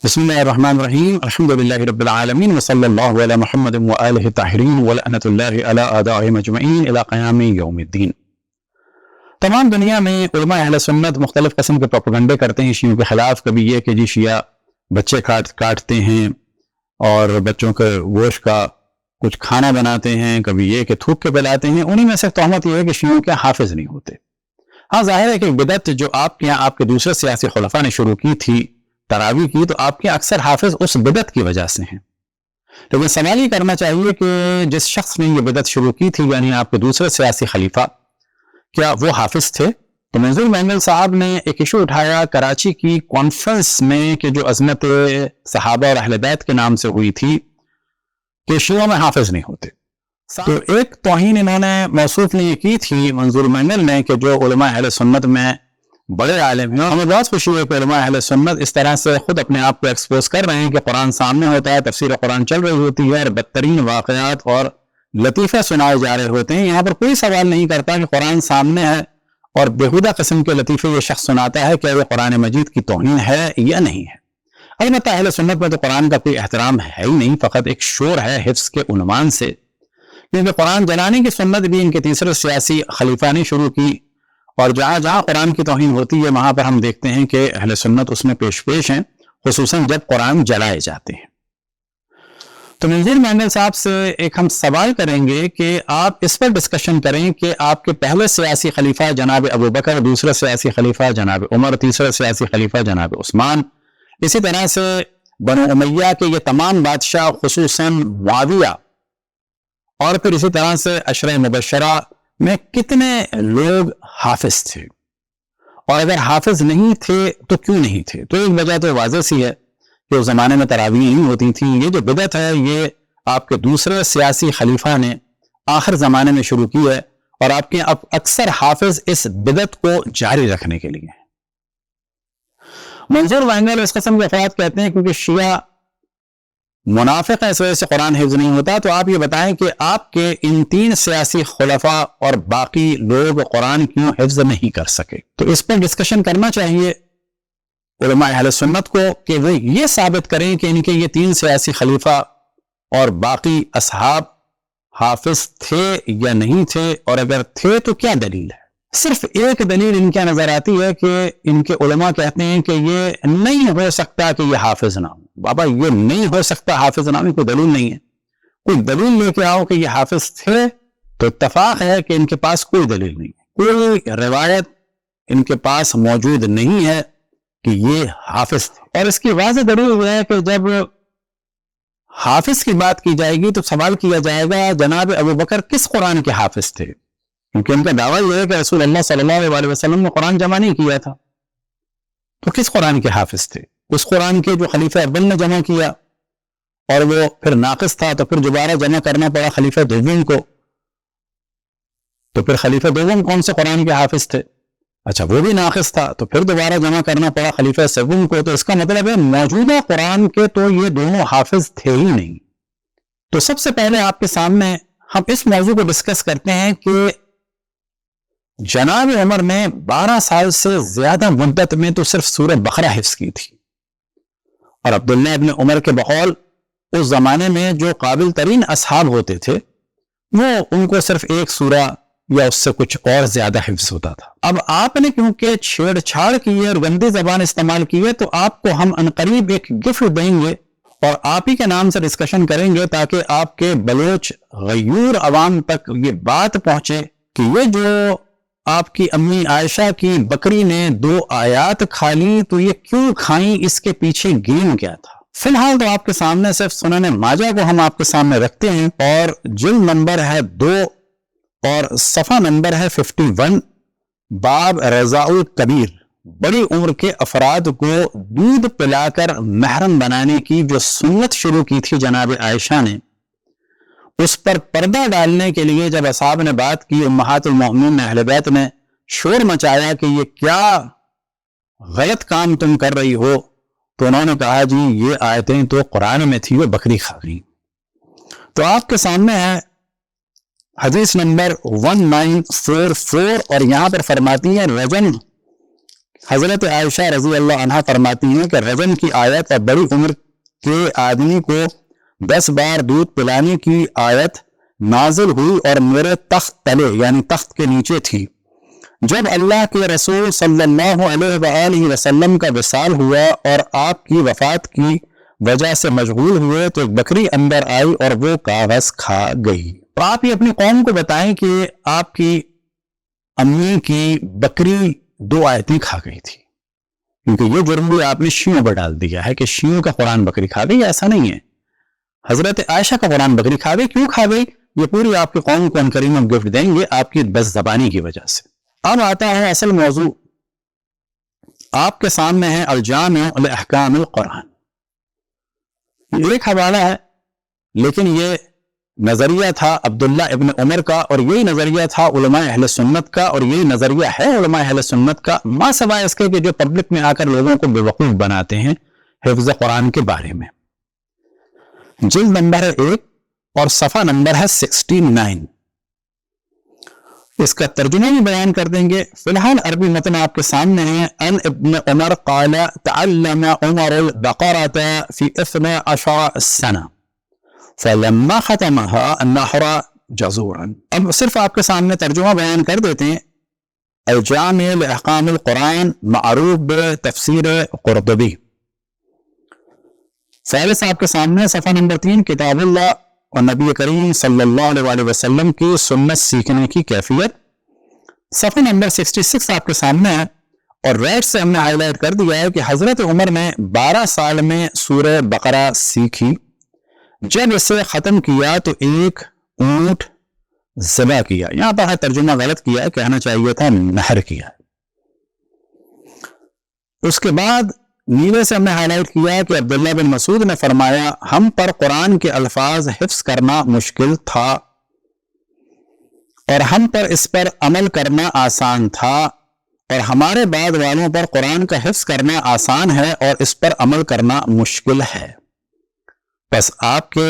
بسم اللہ الرحمن الرحیم الحمد للہ رب العالمین وصلی اللہ علی محمد وآلہ الطاہرین ولعنۃ اللہ علی اعدائہم اجمعین الی قیام یوم الدین۔ تمام دنیا میں علماء اہل سنت مختلف قسم کے پروپیگنڈے کرتے ہیں شیعوں کے خلاف۔ کبھی یہ کہ جی شیعہ بچے کاٹتے ہیں اور بچوں کے گوشت کا کچھ کھانا بناتے ہیں، کبھی یہ کہ تھوک کے پلاتے ہیں۔ انہی میں سے تہمت یہ ہے کہ شیعوں کے حافظ نہیں ہوتے۔ ہاں ظاہر ہے کہ بدعت جو آپ کے یہاں آپ کے دوسرے سیاسی خلفاء نے شروع کی تھی، تراویح کی، تو آپ کے اکثر حافظ اس بدعت کی وجہ سے ہیں۔ لیکن سوال یہ کرنا چاہیے کہ جس شخص نے یہ بدعت شروع کی تھی، یعنی آپ کے دوسرے سیاسی خلیفہ، کیا وہ حافظ تھے؟ تو منظور مینگل صاحب نے ایک ایشو اٹھایا کراچی کی کانفرنس میں کہ جو عظمت صحابہ اور اہل بیت کے نام سے ہوئی تھی کہ شیعوں میں حافظ نہیں ہوتے۔ تو ایک توہین انہوں نے موصوف نے یہ کی تھی منظور مینگل نے کہ جو علماء اہل سنت میں بڑے عالم ہیں، ہمیں بہت خوشی ہوئی کہ علماء اہل سنت اس طرح سے خود اپنے آپ کو ایکسپوز کر رہے ہیں کہ قرآن سامنے ہوتا ہے، تفسیر قرآن چل رہی ہوتی ہے اور بدترین واقعات اور لطیفے سنائے جا رہے ہوتے ہیں۔ یہاں پر کوئی سوال نہیں کرتا کہ قرآن سامنے ہے اور بےہودہ قسم کے لطیفے یہ شخص سناتا ہے کہ وہ قرآن مجید کی توہین ہے یا نہیں ہے۔ البتہ اہل سنت میں تو قرآن کا کوئی احترام ہے ہی نہیں، فقط ایک شور ہے حفظ کے عنوان سے، کیونکہ قرآن جلانے کی سنت بھی ان کے تیسرے سیاسی خلیفہ نے شروع کی، اور جہاں جہاں قرآن کی توہین ہوتی ہے وہاں پر ہم دیکھتے ہیں کہ اہل سنت اس میں پیش ہیں، خصوصاً جب قرآن جلائے جاتے ہیں۔ تو منظور مینگل صاحب سے ایک ہم سوال کریں گے کہ آپ اس پر ڈسکشن کریں کہ آپ کے پہلے سیاسی خلیفہ جناب ابو بکر، دوسرے سیاسی خلیفہ جناب عمر، تیسرے سیاسی خلیفہ جناب عثمان، اسی طرح سے بنو امیہ کے یہ تمام بادشاہ، خصوصاً معاویہ، اور پھر اسی طرح سے عشرہ مبشرہ میں کتنے لوگ حافظ تھے، اور اگر حافظ نہیں تھے تو کیوں نہیں تھے؟ تو ایک وجہ تو واضح سی ہے کہ اس زمانے میں تراویح نہیں ہوتی تھیں۔ یہ جو بدعت ہے یہ آپ کے دوسرے سیاسی خلیفہ نے آخر زمانے میں شروع کی ہے، اور آپ کے اکثر حافظ اس بدعت کو جاری رکھنے کے لیے ہیں۔ منظور مینگل اس قسم کے افراد کہتے ہیں کیونکہ شیعہ منافق ہے، اس وجہ سے قرآن حفظ نہیں ہوتا۔ تو آپ یہ بتائیں کہ آپ کے ان تین سیاسی خلفاء اور باقی لوگ قرآن کیوں حفظ نہیں کر سکے؟ تو اس پر ڈسکشن کرنا چاہیے علماء اہل سنت کو کہ وہ یہ ثابت کریں کہ ان کے یہ تین سیاسی خلیفہ اور باقی اصحاب حافظ تھے یا نہیں تھے، اور اگر تھے تو کیا دلیل ہے؟ صرف ایک دلیل ان کے نظر آتی ہے کہ ان کے علماء کہتے ہیں کہ یہ نہیں ہو سکتا کہ یہ حافظ نہ ہو۔ بابا یہ نہیں ہو سکتا حافظ نہ ہو، کوئی دلیل نہیں ہے۔ کوئی دلیل لے کے آؤ کہ یہ حافظ تھے، تو اتفاق ہے کہ ان کے پاس کوئی دلیل نہیں ہے، کوئی روایت ان کے پاس موجود نہیں ہے کہ یہ حافظ تھے۔ اور اس کی واضح دلیل ہے کہ جب حافظ کی بات کی جائے گی تو سوال کیا جائے گا جناب ابو بکر کس قرآن کے حافظ تھے؟ کیونکہ ان کا دعویٰ یہ ہے کہ رسول اللہ صلی اللہ علیہ وسلم نے قرآن جمع نہیں کیا تھا، تو کس قرآن کے حافظ تھے؟ اس قرآن کے جو خلیفہ اول نے جمع کیا اور وہ پھر ناقص تھا، تو پھر دوبارہ جمع کرنا پڑا خلیفہ دوم کو، تو پھر خلیفہ دوم کون سے قرآن کے حافظ تھے؟ اچھا وہ بھی ناقص تھا، تو پھر دوبارہ جمع کرنا پڑا خلیفہ سوم کو۔ تو اس کا مطلب ہے موجودہ قرآن کے تو یہ دونوں حافظ تھے ہی نہیں۔ تو سب سے پہلے آپ کے سامنے ہم اس موضوع کو ڈسکس کرتے ہیں کہ جناب عمر نے 12 سال سے زیادہ مدت میں تو صرف سورہ بقرہ حفظ کی تھی، اور عبداللہ ابن عمر کے بقول اس زمانے میں جو قابل ترین اصحاب ہوتے تھے وہ ان کو صرف ایک سورہ یا اس سے کچھ اور زیادہ حفظ ہوتا تھا۔ اب آپ نے کیونکہ چھیڑ چھاڑ کی ہے اور گندی زبان استعمال کی ہے، تو آپ کو ہم عنقریب ایک گفٹ دیں گے اور آپ ہی کے نام سے ڈسکشن کریں گے تاکہ آپ کے بلوچ غیور عوام تک یہ بات پہنچے کہ یہ جو آپ کی امی عائشہ کی بکری نے 2 آیات کھا لی تو یہ کیوں کھائیں، اس کے پیچھے گیم کیا تھا۔ فی الحال تو آپ کے سامنے صرف سنن ماجہ کو ہم آپ کے سامنے رکھتے ہیں، اور جلد نمبر ہے 2 اور صفحہ نمبر ہے 51، باب رضاء الکبیر، بڑی عمر کے افراد کو دودھ پلا کر محرم بنانے کی جو سنت شروع کی تھی جناب عائشہ نے، اس پر پردہ ڈالنے کے لیے جب اصحاب نے بات کی، امہات المؤمنین اہل بیت نے شور مچایا کہ یہ کیا غلط کام تم کر رہی ہو، تو انہوں نے کہا جی یہ آیتیں تو قرآن میں تھی، وہ بکری کھا گئی۔ تو آپ کے سامنے ہے حدیث نمبر 1944، اور یہاں پر فرماتی ہے رجم حضرت عائشہ رضی اللہ عنہا فرماتی ہیں کہ رجم کی آیت اور بڑی عمر کے آدمی کو 10 بار دودھ پلانے کی آیت نازل ہوئی اور میرے تخت تلے یعنی تخت کے نیچے تھی۔ جب اللہ کے رسول صلی اللہ علیہ وآلہ وسلم کا وصال ہوا اور آپ کی وفات کی وجہ سے مشغول ہوئے تو ایک بکری اندر آئی اور وہ کاغذ کھا گئی۔ اور آپ یہ اپنی قوم کو بتائیں کہ آپ کی امی کی بکری 2 آیتیں کھا گئی تھی، کیونکہ یہ جرم بھی آپ نے شیعوں پر ڈال دیا ہے کہ شیعوں کا قرآن بکری کھا گئی۔ ایسا نہیں ہے، حضرت عائشہ کا قرآن بکری کھا گئی۔ کیوں کھا گئی؟ یہ پوری آپ کی قوم کو ان کریم گفٹ دیں گے آپ کی بس زبانی کی وجہ سے۔ اب آتا ہے اصل موضوع، آپ کے سامنے ہے الجامع لاحکام القرآن۔ ایک حوالہ ہے، لیکن یہ نظریہ تھا عبداللہ ابن عمر کا، اور یہی نظریہ تھا علماء اہل سنت کا، اور یہی نظریہ ہے علماء اہل سنت کا، ما سوائے اس کے کہ جو پبلک میں آ کر لوگوں کو بیوقوف بناتے ہیں حفظ قرآن کے بارے میں۔ جلد نمبر ہے 1 اور صفحہ نمبر ہے 69۔ اس کا ترجمہ بھی بیان کر دیں گے۔ فی الحال عربی متن آپ کے سامنے ہے۔ ان ابن عمر قال تعلم عمر البقرة في 12 سنة فلما ختمها النحر جزورا۔ اب صرف آپ کے سامنے ترجمہ بیان کر دیتے ہیں۔ الجامع لاحکام القرآن معروف بتفسیر قرطبی، فہرست آپ کے سامنے صفحہ نمبر 3 کتاب اللہ اور نبی کریم صلی اللہ علیہ وسلم کی سنت سیکھنے کی کیفیت، صفحہ نمبر 66 آپ کے سامنے ہے، اور ریڈ سے ہم نے ہائی لائٹ کر دیا ہے کہ حضرت عمر نے 12 سال میں سورہ بقرہ سیکھی۔ جب اسے ختم کیا تو ایک اونٹ ذبح کیا۔ یہاں پر ترجمہ غلط کیا ہے، کہنا چاہیے تھا نہر کیا۔ اس کے بعد نیلے سے ہم نے ہائی لائٹ کیا کہ عبداللہ بن مسعود نے فرمایا ہم پر قرآن کے الفاظ حفظ کرنا مشکل تھا اور ہم پر اس پر عمل کرنا آسان تھا، اور ہمارے بعد والوں پر قرآن کا حفظ کرنا آسان ہے اور اس پر عمل کرنا مشکل ہے۔ بس آپ کے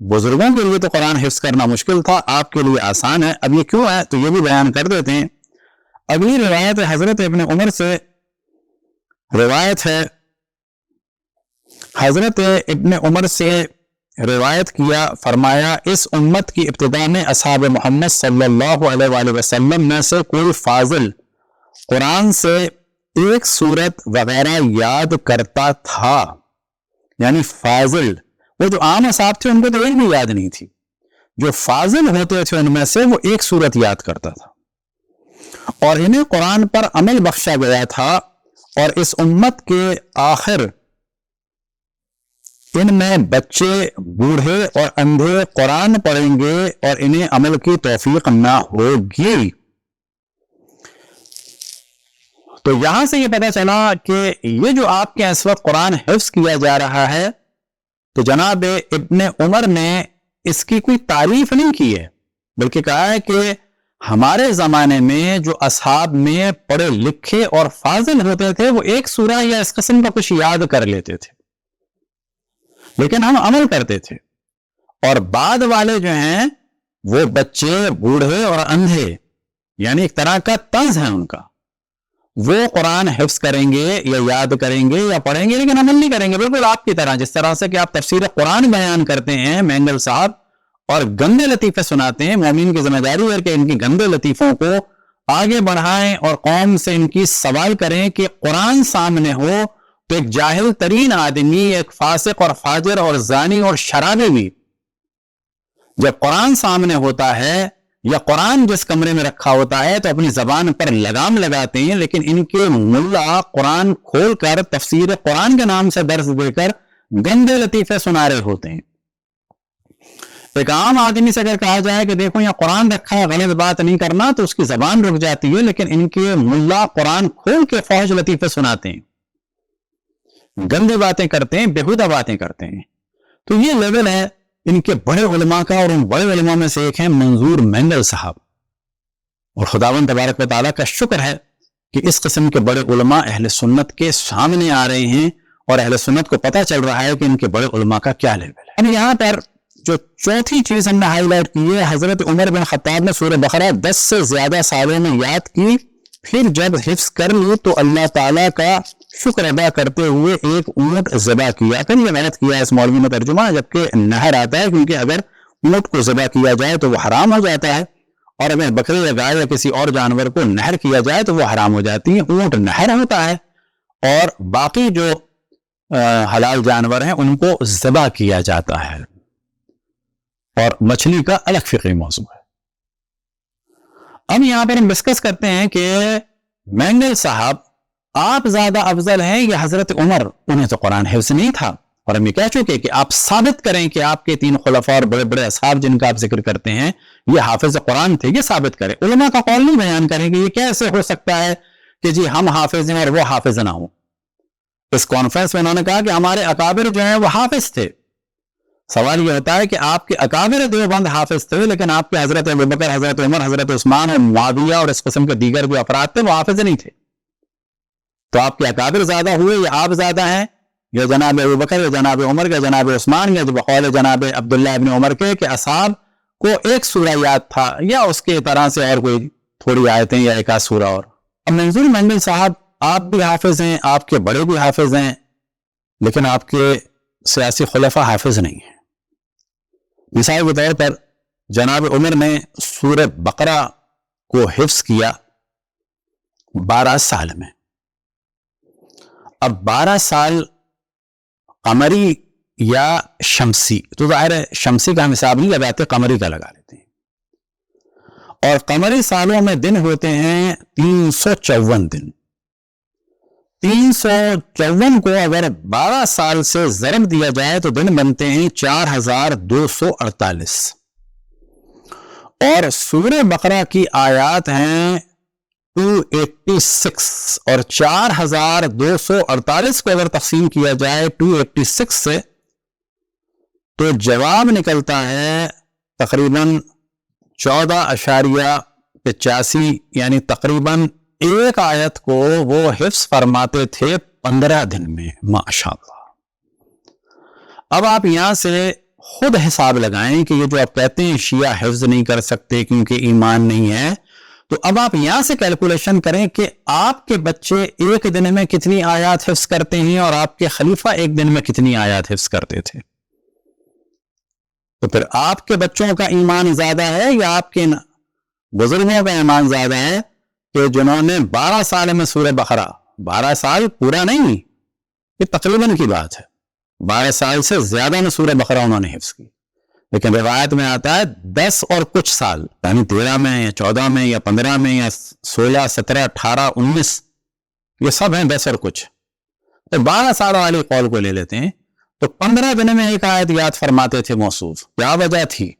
بزرگوں کے لیے تو قرآن حفظ کرنا مشکل تھا، آپ کے لیے آسان ہے۔ اب یہ کیوں ہے تو یہ بھی بیان کر دیتے ہیں۔ اگلی روایت حضرت ابن عمر سے روایت ہے، حضرت ابن عمر سے روایت کیا، فرمایا اس امت کی ابتدا میں اصحاب محمد صلی اللہ علیہ وآلہ وسلم میں سے کوئی فاضل قرآن سے ایک سورت وغیرہ یاد کرتا تھا۔ یعنی فاضل، وہ جو عام اصحاب تھے ان کو تو ایک بھی یاد نہیں تھی، جو فاضل ہوتے تھے ان میں سے وہ ایک سورت یاد کرتا تھا، اور انہیں قرآن پر عمل بخشا گیا تھا، اور اس امت کے آخر ان میں بچے، بوڑھے اور اندھے قرآن پڑھیں گے اور انہیں عمل کی توفیق نہ ہوگی۔ تو یہاں سے یہ پتہ چلا کہ یہ جو آپ کے اس وقت قرآن حفظ کیا جا رہا ہے تو جناب ابن عمر نے اس کی کوئی تعریف نہیں کی ہے، بلکہ کہا ہے کہ ہمارے زمانے میں جو اصحاب میں پڑھے لکھے اور فاضل ہوتے تھے وہ ایک سورہ یا اس قسم کا کچھ یاد کر لیتے تھے، لیکن ہم عمل کرتے تھے، اور بعد والے جو ہیں وہ بچے، بوڑھے اور اندھے، یعنی ایک طرح کا طنز ہے ان کا، وہ قرآن حفظ کریں گے یا یاد کریں گے یا پڑھیں گے لیکن عمل نہیں کریں گے، بالکل آپ کی طرح، جس طرح سے کہ آپ تفسیر قرآن بیان کرتے ہیں مینگل صاحب اور گندے لطیفے سناتے ہیں۔ مومن کی ذمہ داری ہے کہ ان کی گندے لطیفوں کو آگے بڑھائیں اور قوم سے ان کی سوال کریں کہ قرآن سامنے ہو تو ایک جاہل ترین آدمی، ایک فاسق اور فاجر اور زانی اور شرابی بھی جب قرآن سامنے ہوتا ہے یا قرآن جس کمرے میں رکھا ہوتا ہے تو اپنی زبان پر لگام لگاتے ہیں، لیکن ان کے ملا قرآن کھول کر تفسیر قرآن کے نام سے درس دے کر گندے لطیفے سنا رہے ہوتے ہیں۔ ایک عام آدمی سے اگر کہا جائے کہ دیکھو یہاں قرآن رکھا ہے، غلط بات نہیں کرنا، تو اس کی زبان رک جاتی ہے، لیکن ان کے ملا قرآن کھول کے فحش لطیفے سناتے ہیں، گندے باتیں کرتے ہیں، بےہودہ باتیں کرتے ہیں۔ تو یہ لیول ہے ان کے بڑے علماء کا، اور ان بڑے علماء میں سے ایک ہیں منظور مینگل صاحب، اور خداوند تبارک و تعالیٰ کا شکر ہے کہ اس قسم کے بڑے علماء اہل سنت کے سامنے آ رہے ہیں، اور اہل سنت کو پتہ چل رہا ہے کہ ان کے بڑے علماء کا کیا لیول ہے۔ اب یہاں پر جو چوتھی چیز ہم نے ہائی لائٹ کی ہے، حضرت عمر بن خطاب نے سورہ بقرہ 10 سے زیادہ سالوں میں یاد کی، پھر جب حفظ کر لی تو اللہ تعالیٰ کا شکر ادا کرتے ہوئے ایک اونٹ ذبح کیا. پھر یہ محنت کیا اس مولوی نے ترجمہ، جبکہ نہر آتا ہے کیونکہ اگر اونٹ کو ذبح کیا جائے تو وہ حرام ہو جاتا ہے، اور اگر بکری یا گائے یا کسی اور جانور کو نہر کیا جائے تو وہ حرام ہو جاتی ہے. اونٹ نہر ہوتا ہے اور باقی جو حلال جانور ہیں ان کو ذبح کیا جاتا ہے، اور مچھلی کا الگ فقہی موضوع ہے. اب یہاں پر ہم ڈسکس کرتے ہیں کہ مینگل صاحب آپ زیادہ افضل ہیں یا حضرت عمر؟ انہیں تو قرآن حفظ نہیں تھا، اور ہم یہ کہہ چکے کہ آپ ثابت کریں کہ آپ کے 3 خلفاء اور بڑے بڑے اصحاب جن کا آپ ذکر کرتے ہیں یہ حافظ قرآن تھے، یہ ثابت کریں. علماء کا قول نہیں بیان کریں کہ یہ کیسے ہو سکتا ہے کہ جی ہم حافظ ہیں اور وہ حافظ نہ ہوں. اس کانفرنس میں انہوں نے کہا کہ ہمارے اکابر جو ہیں وہ حافظ تھے. سوال یہ ہوتا ہے کہ آپ کے اکابر دیوبند حافظ تھے، لیکن آپ کے حضرت ابوبکر، حضرت عمر، حضرت عثمان اور معاویہ اور اس قسم کے دیگر جو افراد تھے وہ حافظ نہیں تھے. تو آپ کے اکابر زیادہ ہوئے یا آپ زیادہ ہیں؟ یا جناب ابوبکر یا جناب عمر یا جناب عثمان یا بقول جناب عبداللہ ابن عمر کے کہ اصحاب کو ایک سورہ یاد تھا، یا اس کے طرح سے اور کوئی تھوڑی آیتیں یا ایک آدھ سورہ اور. اب منظور مینگل صاحب آپ بھی حافظ ہیں، آپ کے بڑے بھی حافظ ہیں، لیکن آپ کے سیاسی خلفاء حافظ نہیں ہیں. مثال کے طور پر جناب عمر نے سورہ بقرہ کو حفظ کیا 12 سال میں. اب 12 سال قمری یا شمسی، تو ظاہر ہے شمسی کا ہم حساب نہیں لگاتے، قمری کا لگا لیتے ہیں. اور قمری سالوں میں دن ہوتے ہیں 354 دن. 354 کو اگر 12 سال سے ضرب دیا جائے تو دن بنتے ہیں 4248. اور سورہ بقرہ کی آیات ہیں 286، اور 4248 کو اگر تقسیم کیا جائے 286 سے تو جواب نکلتا ہے تقریباً 14.85، یعنی تقریباً ایک آیت کو وہ حفظ فرماتے تھے 15 دن میں. ماشاءاللہ. اب آپ یہاں سے خود حساب لگائیں کہ یہ جو آپ کہتے ہیں شیعہ حفظ نہیں کر سکتے کیونکہ ایمان نہیں ہے، تو اب آپ یہاں سے کیلکولیشن کریں کہ آپ کے بچے ایک دن میں کتنی آیات حفظ کرتے ہیں اور آپ کے خلیفہ ایک دن میں کتنی آیات حفظ کرتے تھے. تو پھر آپ کے بچوں کا ایمان زیادہ ہے یا آپ کے بزرگوں کا ایمان زیادہ ہے کہ جنہوں نے 12 سال میں سورہ بقرہ، 12 سال پورا نہیں، یہ تقریباً کی بات ہے، 12 سال سے زیادہ میں سورہ بقرہ انہوں نے حفظ کی. لیکن روایت میں آتا ہے 10 اور کچھ سال، یعنی 13 میں یا 14 میں یا 15 میں یا 16، 17، 18، 19، یہ سب ہیں 10 اور کچھ. تو 12 سال والی قول کو لے لیتے ہیں تو 15 دن میں ایک آیت یاد فرماتے تھے موصوف. کیا وجہ تھی؟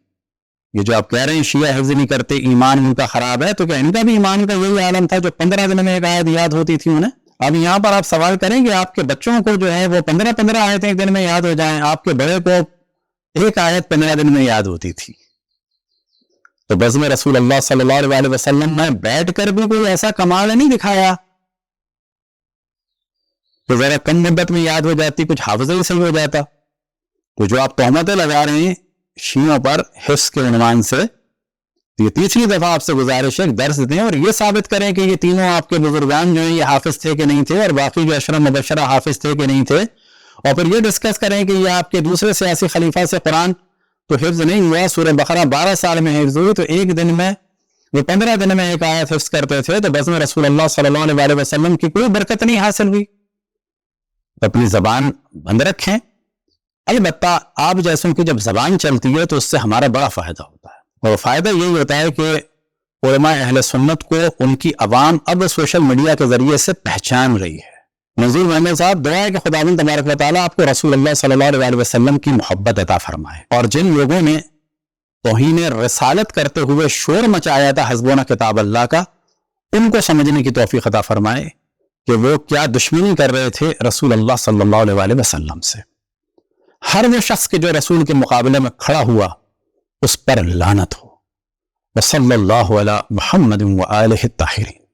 یہ جو آپ کہہ رہے ہیں شیعہ حفظ نہیں کرتے، ایمان ان کا خراب ہے، تو کیا ان کا بھی ایمان کا یہی عالم تھا جو 15 دن میں ایک آیت یاد ہوتی تھی انہیں؟ اب یہاں پر آپ سوال کریں کہ آپ کے بچوں کو جو ہے وہ 15 آیتیں ایک دن میں یاد ہو جائیں، آپ کے بڑے کو ایک آیت 15 دن میں یاد ہوتی تھی. تو بزم رسول اللہ صلی اللہ علیہ وسلم میں بیٹھ کر بھی کوئی ایسا کمال نہیں دکھایا تو ذرا کم مدت میں یاد ہو جاتی، کچھ حافظہ ہی صحیح ہو جاتا. تو جو آپ تہمتیں لگا رہے ہیں شیعوں پر حفظ کے عنوان سے، یہ تیسری دفعہ آپ سے گزارش ہے درس دیں اور یہ ثابت کریں کہ یہ تینوں آپ کے بزرگان جو ہیں یہ حافظ تھے کہ نہیں تھے، اور باقی جو اشرا مبشرہ حافظ تھے کہ نہیں تھے. اور پھر یہ ڈسکس کریں کہ یہ آپ کے دوسرے سیاسی خلیفہ سے قرآن تو حفظ نہیں ہوا، سورہ بقرہ 12 سال میں حفظ ہوئی، تو ایک دن میں وہ 15 دن میں ایک آیت حفظ کرتے تھے، تو بزم رسول اللہ صلی اللہ علیہ وسلم کی کوئی برکت نہیں حاصل ہوئی. اپنی زبان بند رکھیں. البتہ آپ جیسوں کی جب زبان چلتی ہے تو اس سے ہمارا بڑا فائدہ ہوتا ہے، اور فائدہ یہی ہوتا ہے کہ علماء اہل سنت کو ان کی عوام اب سوشل میڈیا کے ذریعے سے پہچان رہی ہے. منظور مینگل صاحب دعا ہے کہ خداوند تبارک و تعالیٰ آپ کو رسول اللہ صلی اللہ علیہ وسلم کی محبت عطا فرمائے، اور جن لوگوں نے توہین رسالت کرتے ہوئے شور مچایا تھا حسبنا کتاب اللہ کا، ان کو سمجھنے کی توفیق عطا فرمائے کہ وہ کیا دشمنی کر رہے تھے رسول اللہ صلی اللہ علیہ وسلم سے. ہر وہ شخص کے جو رسول کے مقابلے میں کھڑا ہوا اس پر لعنت ہو. وصلی اللہ علی محمد وآلہ الطاہرین.